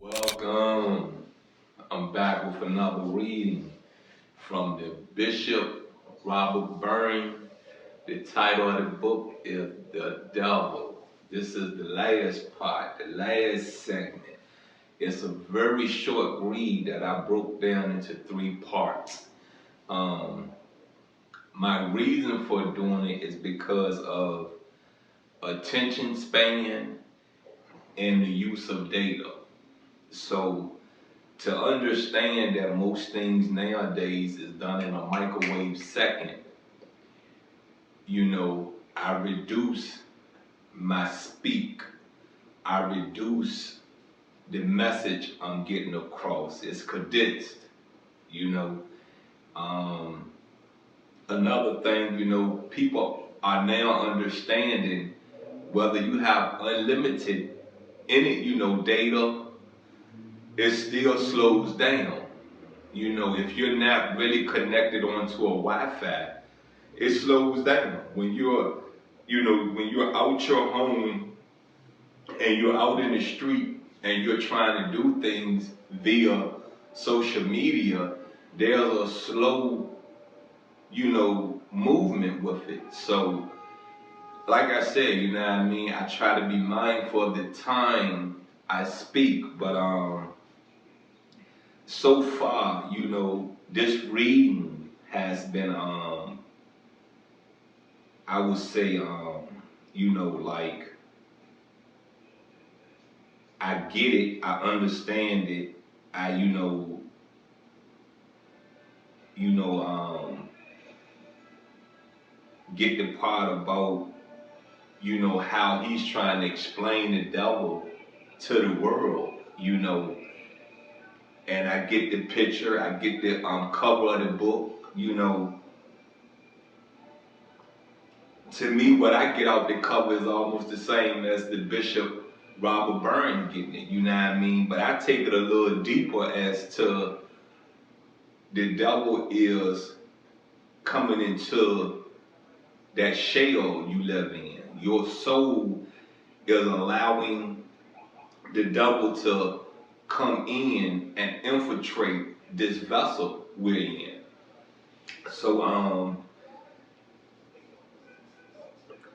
Welcome. I'm back with another reading from the Bishop Robert Byrne. The title of the book is The Devil. This is the last part, the last segment. It's a very short read that I broke down into three parts. My reason for doing it is because of attention span and the use of data. So to understand that most things nowadays is done in a microwave second, I reduce my speak. I reduce the message I'm getting across. It's condensed, you know. Another thing, people are now understanding whether you have unlimited data, it still slows down. If you're not really connected onto a Wi-Fi, it slows down. When you're out your home and you're out in the street and you're trying to do things via social media, there's a slow, movement with it. So, like I said, you know what I mean? I try to be mindful of the time I speak, but so far, this reading has been, I would say, like, I get it, I understand it, I, get the part about, how he's trying to explain the devil to the world, and I get the picture, I get the cover of the book, To me, what I get out the cover is almost the same as the Bishop Robert Byrne getting it, you know what I mean? But I take it a little deeper as to the devil is coming into that shell you live in. Your soul is allowing the devil to come in and infiltrate this vessel we're in. So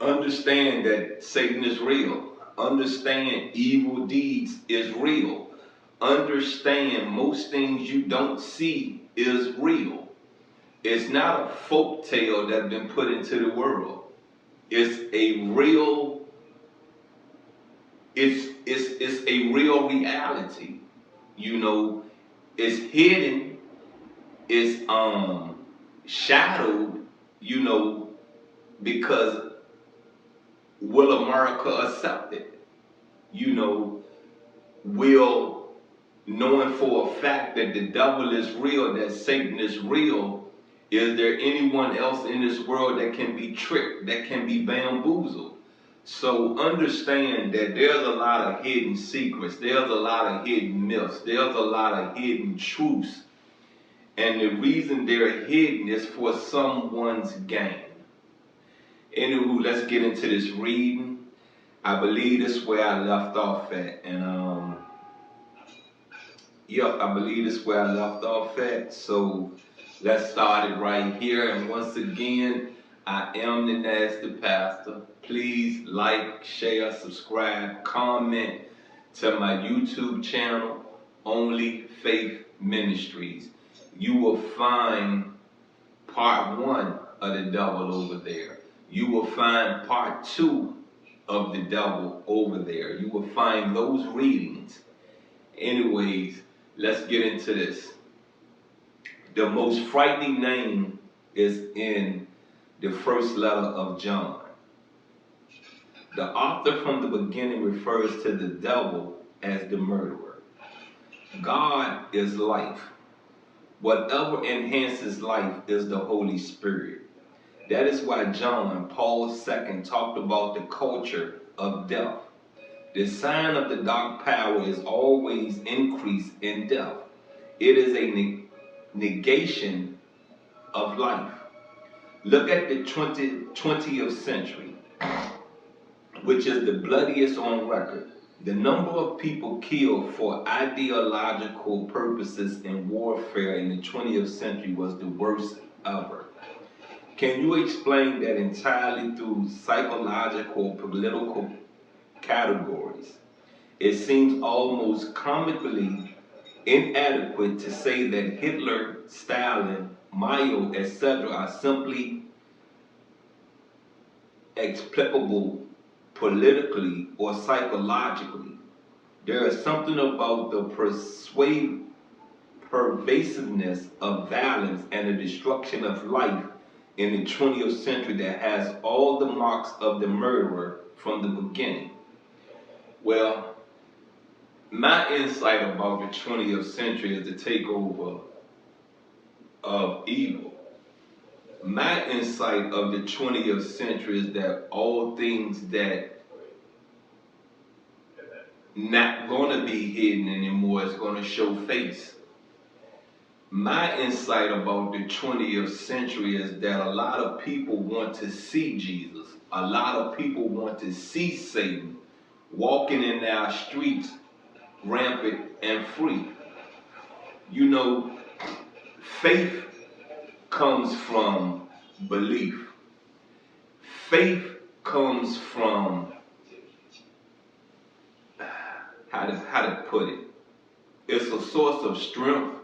understand that Satan is real. Understand evil deeds is real. Understand most things you don't see is real. It's not a folk tale that's been put into the world. It's a real, it's a real reality. It's hidden, it's shadowed, because will America accept it? Will, knowing for a fact that the devil is real, that Satan is real, is there anyone else in this world that can be tricked, that can be bamboozled? So understand that there's a lot of hidden secrets, there's a lot of hidden myths, there's a lot of hidden truths. And the reason they're hidden is for someone's gain. Anywho, let's get into this reading. I believe this is where I left off at. And I believe this is where I left off at. So let's start it right here. And once again, I am the Nasty Pastor. Please like, share, subscribe, comment to my YouTube channel, Only Faith Ministries. You will find part 1 of the devil over there. You will find part 2 of the devil over there. You will find those readings. Anyways, let's get into this. The most frightening name is in the first letter of John. The author from the beginning refers to the devil as the murderer. God is life. Whatever enhances life is the Holy Spirit. That is why John, Paul II, talked about the culture of death. The sign of the dark power is always increase in death. It is a negation of life. Look at the 20th century, which is the bloodiest on record. The number of people killed for ideological purposes in warfare in the 20th century was the worst ever. Can you explain that entirely through psychological political categories? It seems almost comically inadequate to say that Hitler, Stalin, Mao, etc. are simply explicable politically or psychologically. There is something about the pervasiveness of violence and the destruction of life in the 20th century that has all the marks of the murderer from the beginning. Well, my insight about the 20th century is the takeover of evil. My insight of the 20th century is that all things that not going to be hidden anymore is going to show face. My insight about the 20th century is that a lot of people want to see Jesus. A lot of people want to see Satan walking in our streets rampant and free. You know, faith comes from belief. Faith comes from, how to put it, it's a source of strength,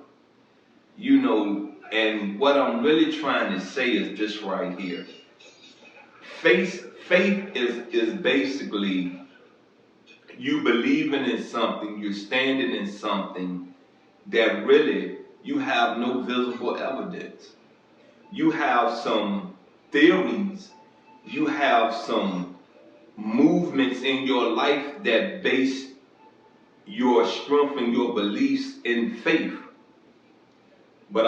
you know, and what I'm really trying to say is this right here. Faith is basically you believing in something, you're standing in something that really you have no visible evidence. You have some theories, you have some movements in your life that base your strength and your beliefs in faith. But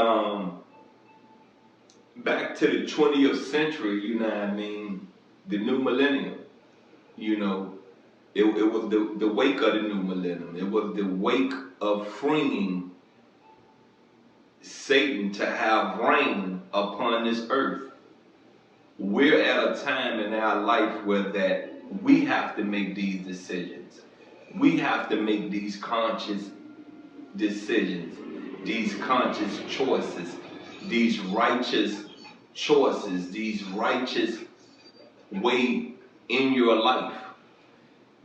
back to the 20th century, you know what I mean, the new millennium, you know, it was the wake of the new millennium. It was the wake of freeing Satan to have reign upon this earth. We're at a time in our life where that we have to make these decisions. We have to make these conscious decisions, these conscious choices, these righteous choices, these righteous way in your life.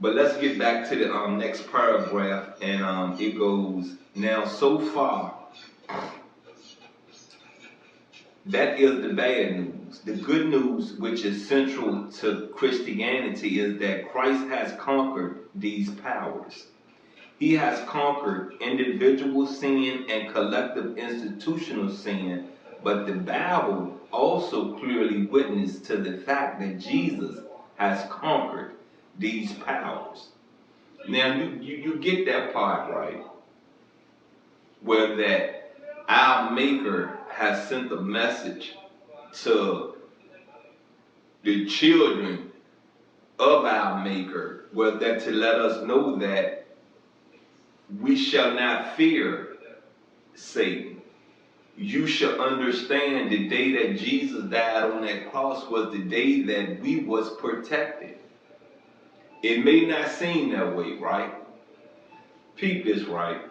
But let's get back to the next paragraph, and it goes, now so far, that is the bad news. The good news, which is central to Christianity, is that Christ has conquered these powers. He has conquered individual sin and collective institutional sin, but the Bible also clearly witnessed to the fact that Jesus has conquered these powers. Now you get that part right, where that our Maker has sent a message to the children of our Maker, where that to let us know that we shall not fear Satan. You shall understand the day that Jesus died on that cross was the day that we was protected. It may not seem that way, right? Peep this, right?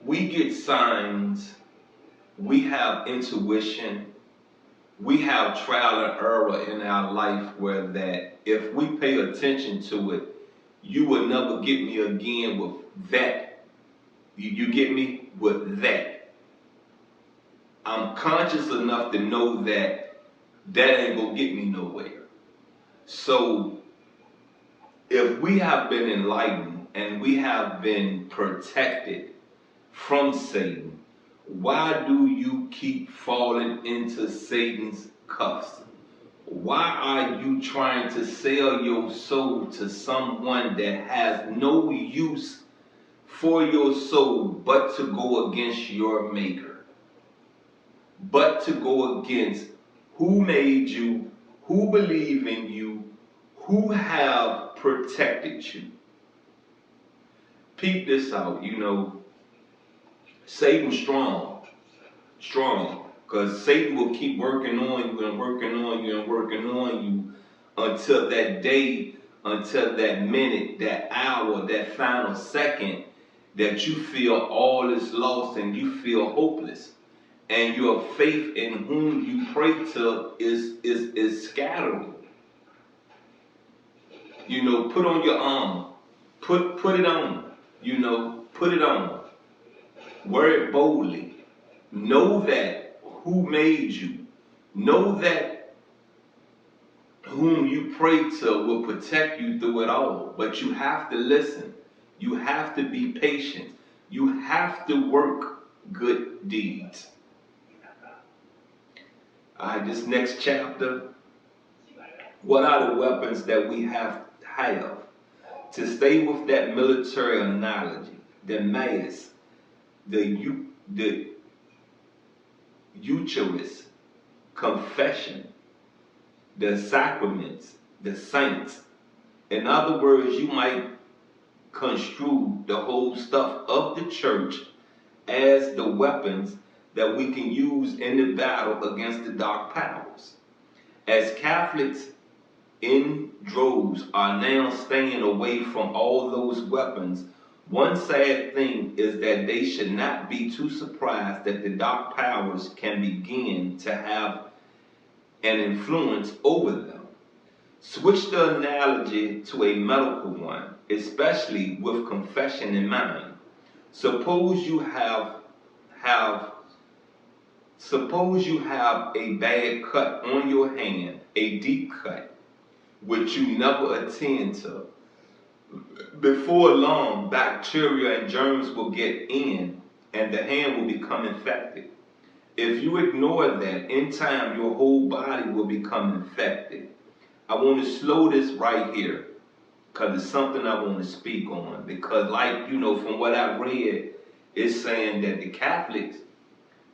We get signs, we have intuition, we have trial and error in our life where that if we pay attention to it, you will never get me again with that. You get me with that. I'm conscious enough to know that that ain't gonna get me nowhere. So if we have been enlightened and we have been protected from Satan, why do you keep falling into Satan's cuffs? Why are you trying to sell your soul to someone that has no use for your soul but to go against your Maker? But to go against who made you, who believe in you, who have protected you. Peep this out, you know, Satan's strong, Because Satan will keep working on you and working on you and working on you until that day, until that minute, that hour, that final second that you feel all is lost and you feel hopeless. And your faith in whom you pray to is scattering. You know, put on your armor. Put it on. You know, put it on. Wear it boldly. Know that who made you. Know that whom you pray to will protect you through it all. But you have to listen. You have to be patient. You have to work good deeds. All right, this next chapter. What are the weapons that we have to stay with that military analogy? The mass, the Eucharist, confession, the sacraments, the saints. In other words, you might construe the whole stuff of the church as the weapons that we can use in the battle against the dark powers. As Catholics in droves are now staying away from all those weapons, one sad thing is that they should not be too surprised that the dark powers can begin to have an influence over them. Switch the analogy to a medical one, especially with confession in mind. Suppose you have a bad cut on your hand, a deep cut, which you never attend to. Before long, bacteria and germs will get in and the hand will become infected. If you ignore that, in time your whole body will become infected. I want to slow this right here because it's something I want to speak on. Because like, you know, from what I've read, it's saying that the Catholics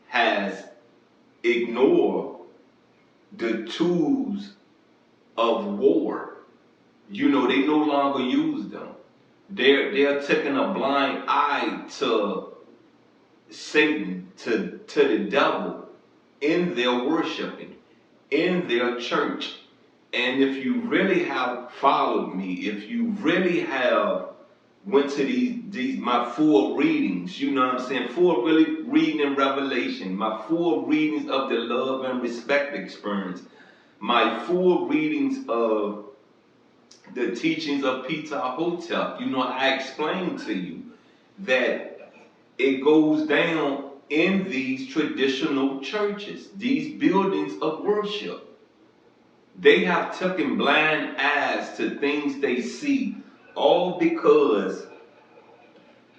has ignored the tools of war. You know, they no longer use them. They're taking a blind eye to Satan, to the devil in their worshiping, in their church. And if you really have followed me, if you really have went to these my full readings, you know what I'm saying, full really reading in Revelation, my full readings of the love and respect experience, my full readings of the teachings of Peter Hotep, you know, I explained to you that it goes down in these traditional churches, these buildings of worship. They have taken blind eyes to things they see, all because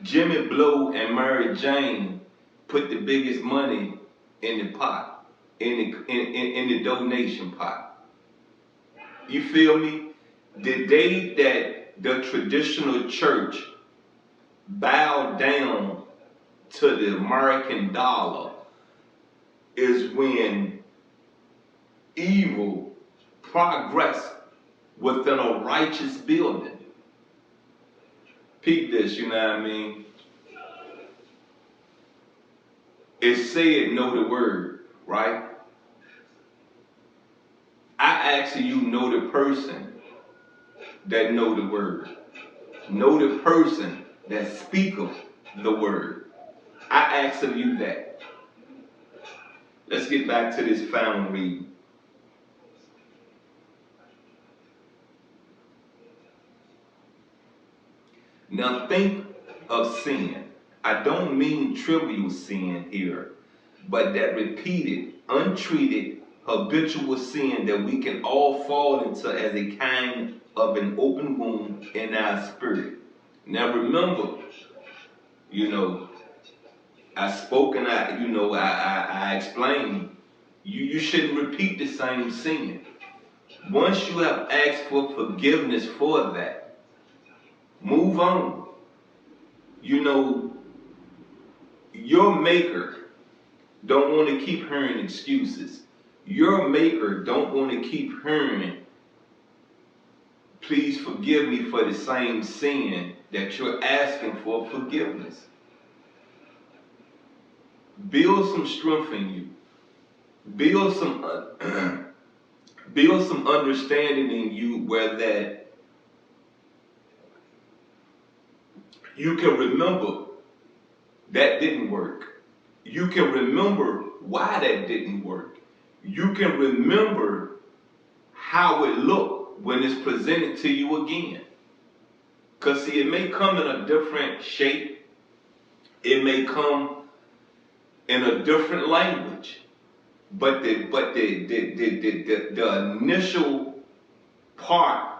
Jimmy Blow and Mary Jane put the biggest money in the pot, in the donation pot. You feel me? The day that the traditional church bowed down to the American dollar is when evil progressed within a righteous building. Peep this, you know what I mean? It said know the word, right? I ask you know the person that know the word. Know the person that speaketh the word. I ask of you that. Let's get back to this final reading. Now think of sin. I don't mean trivial sin here, but that repeated, untreated, habitual sin that we can all fall into as a kind of an open wound in our spirit. Now remember, you know, I spoke and I explained, you shouldn't repeat the same sin. Once you have asked for forgiveness for that, move on. You know, your maker don't want to keep hearing excuses. Your maker don't want to keep hearing, please forgive me for the same sin that you're asking for forgiveness. Build some strength in you. build some build some understanding in you where that you can remember that didn't work. You can remember why that didn't work. You can remember how it looked when it's presented to you again. Because see, it may come in a different shape. It may come in a different language. But the initial part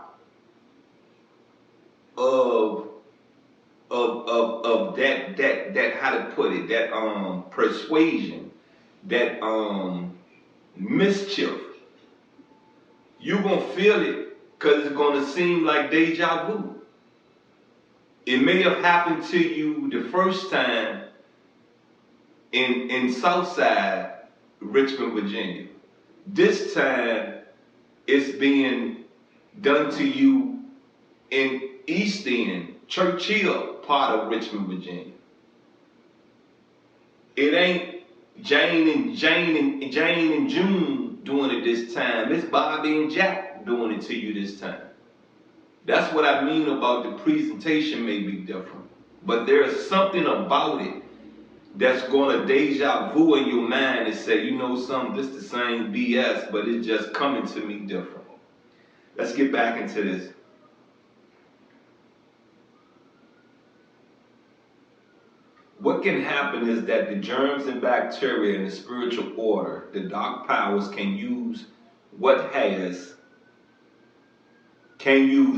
of that how to put it, that persuasion, that mischief, you're gonna feel it because it's gonna seem like deja vu. It may have happened to you the first time in Southside, Richmond, Virginia. This time it's being done to you in East End, Churchill part of Richmond, Virginia. It ain't Jane and June doing it this time. It's Bobby and Jack doing it to you this time. That's what I mean about the presentation may be different. But there's something about it that's going to deja vu in your mind and say, you know something, this the same BS, but it's just coming to me different. Let's get back into this. What can happen is that the germs and bacteria in the spiritual order, the dark powers can use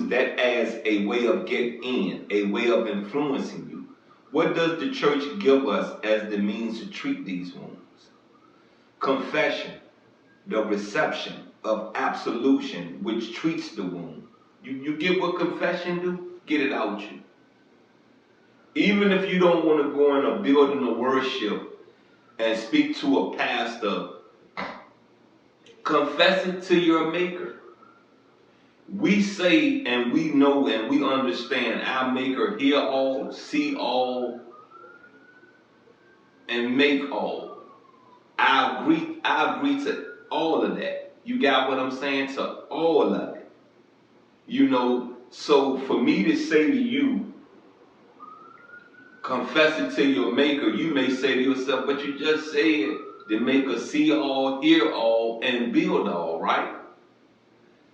that as a way of getting in, a way of influencing you. What does the church give us as the means to treat these wounds? Confession, the reception of absolution, which treats the wound. You get what confession do? Get it out you. Even if you don't want to go in a building of worship and speak to a pastor, confess it to your maker. We say and we know and we understand our maker hear all, see all, and make all. I agree to all of that. You got what I'm saying? To all of it. You know, so for me to say to you, confess it to your maker, you may say to yourself, but you just said the maker see all, hear all, and build all, right?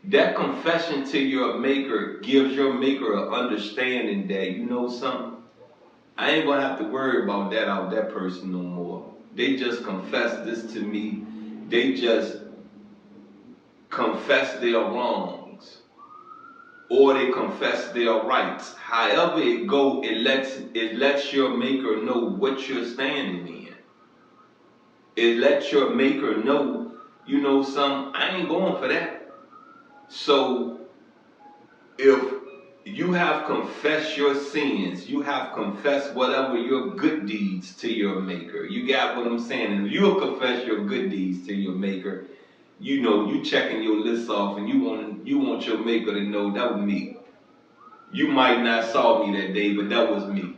That confession to your maker gives your maker an understanding that, you know something, I ain't gonna have to worry about that person no more. They just confess this to me. They just confess their wrongs. Or they confess their rights. However it go, it lets your maker know what you're standing in. It lets your maker know, you know something, I ain't going for that. So if you have confessed your sins, you have confessed whatever your good deeds to your maker. You got what I'm saying? And if you'll confess your good deeds to your maker, you know, you checking your list off and you want your maker to know that was me. You might not saw me that day, but that was me.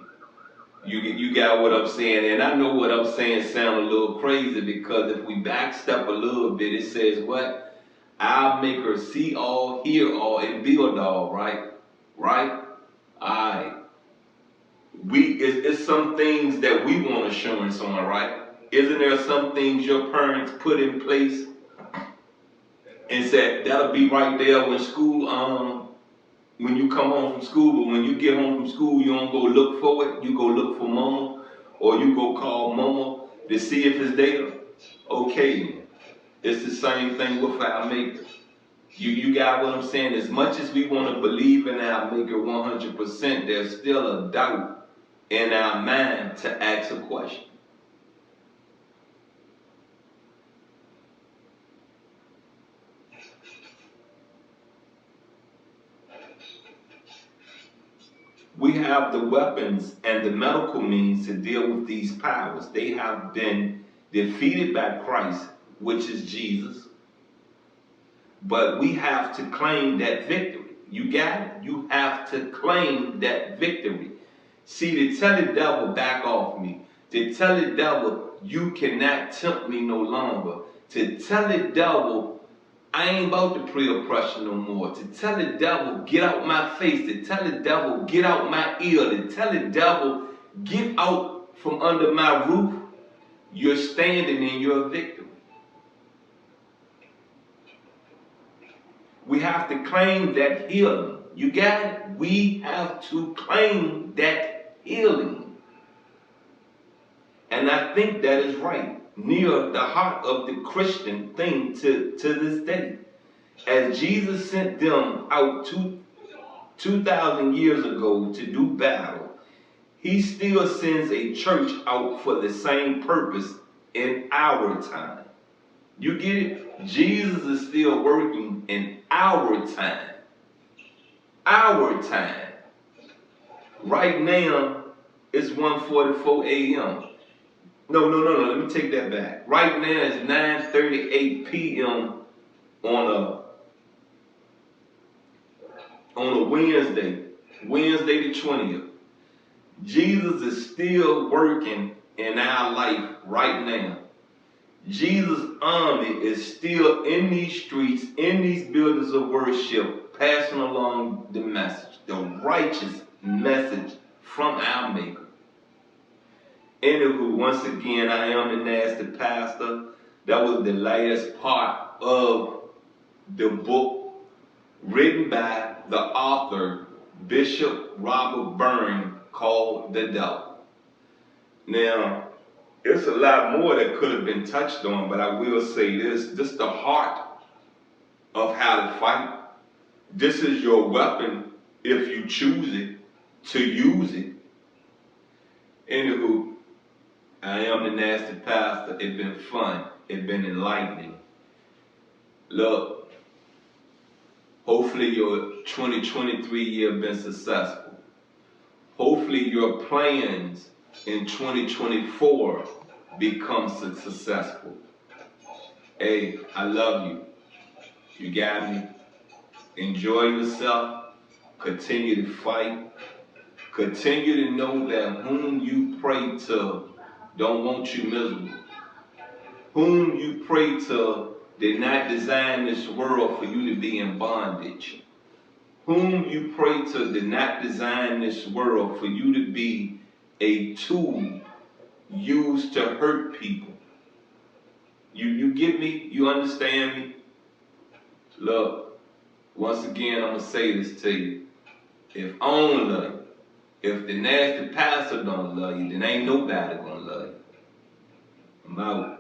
You got what I'm saying? And I know what I'm saying sound a little crazy because if we backstep a little bit, it says what? Our maker see all, hear all, and build all, right? Right? Alright. It's some things that we want assurance on, right? Isn't there some things your parents put in place and said that'll be right there when school, when you come home from school, but when you get home from school, you don't go look for it, you go look for mama, or you go call mama to see if it's there? Okay, it's the same thing with our maker. You got what I'm saying? As much as we want to believe in our maker 100%, there's still a doubt in our mind to ask a question. We have the weapons and the medical means to deal with these powers. They have been defeated by Christ, which is Jesus. But we have to claim that victory. You got it? You have to claim that victory. See, to tell the devil, back off me. To tell the devil, you cannot tempt me no longer. to tell the devil, I ain't about to pray oppression no more. To tell the devil, get out my face. To tell the devil, get out my ear. To tell the devil, get out from under my roof. You're standing in your victory. We have to claim that healing. You got it? We have to claim that healing. And I think that is right, near the heart of the Christian thing to this day. As Jesus sent them out 2,000 years ago to do battle, he still sends a church out for the same purpose in our time. You get it? Jesus is still working in our time. Our time. Right now, it's 1:44 a.m. No, let me take that back. Right now, it's 9:38 p.m. on a Wednesday the 20th. Jesus is still working in our life right now. Jesus' army is still in these streets, in these buildings of worship, passing along the message, the righteous message from our Maker. Anywho, once again, I am the Nasty Pastor. That was the last part of the book written by the author, Bishop Robert Byrne, called The Devil. Now, there's a lot more that could have been touched on, but I will say this is the heart of how to fight. This is your weapon if you choose it, to use it. Anywho, I am the Nasty Pastor. It's been fun. It's been enlightening. Look, hopefully your 2023 year been successful. Hopefully your plans in 2024 become successful. Hey, I love you. You got me. Enjoy yourself. Continue to fight. Continue to know that whom you pray to don't want you miserable. Whom you pray to did not design this world for you to be in bondage. Whom you pray to did not design this world for you to be a tool used to hurt people. You get me? You understand me? Look, once again, I'm going to say this to you. If I don't love you, if the Nasty Pastor don't love you, then ain't nobody going to love you. I'm out.